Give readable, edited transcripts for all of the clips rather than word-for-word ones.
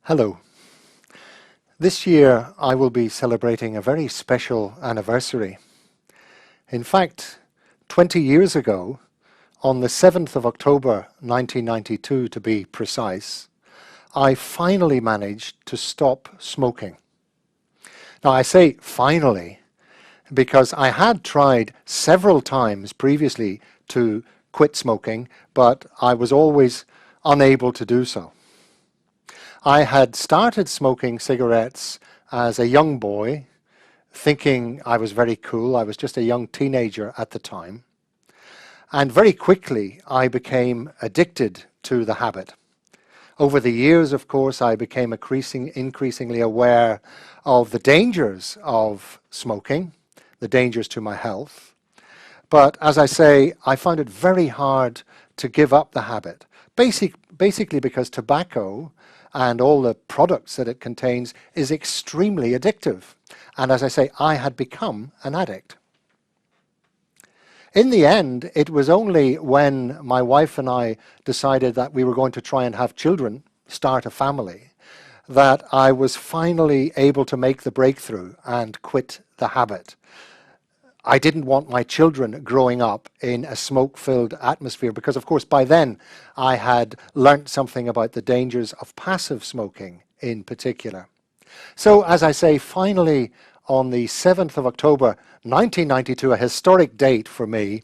Hello. This year I will be celebrating a very special anniversary. In fact, 20 years ago, on the 7th of October 1992 to be precise, I finally managed to stop smoking. Now I say finally because I had tried several times previously to quit smoking, but I was always unable to do so. I had started smoking cigarettes as a young boy, thinking I was very cool. I was just a young teenager at the time. And very quickly, I became addicted to the habit. Over the years, of course, I became increasingly aware of the dangers of smoking, the dangers to my health. But as I say, I found it very hard to give up the habit, basically because tobacco and all the products that it contains is extremely addictive. And as I say, I had become an addict. In the end, it was only when my wife and I decided that we were going to try and have children, start a family, that I was finally able to make the breakthrough and quit the habit. I didn't want my children growing up in a smoke-filled atmosphere because, of course, by then I had learnt something about the dangers of passive smoking in particular. So, as I say, finally on the 7th of October 1992, a historic date for me,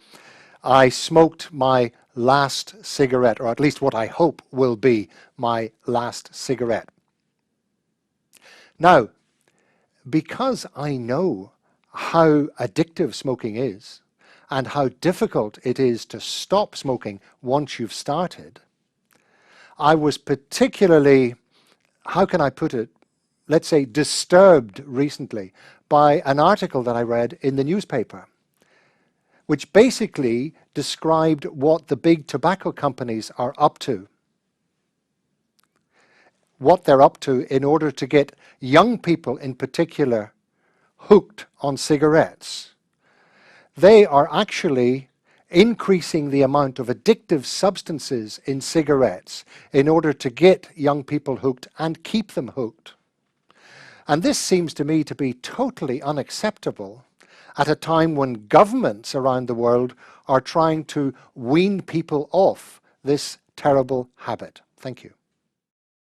I smoked my last cigarette, or at least what I hope will be my last cigarette. Now, because I know how addictive smoking is and how difficult it is to stop smoking once you've started, I was particularly, how can I put it, let's say disturbed recently by an article that I read in the newspaper, which basically described what the big tobacco companies are up to. What they're up to in order to get young people in particular hooked on cigarettes. They are actually increasing the amount of addictive substances in cigarettes in order to get young people hooked and keep them hooked. And this seems to me to be totally unacceptable at a time when governments around the world are trying to wean people off this terrible habit. Thank you.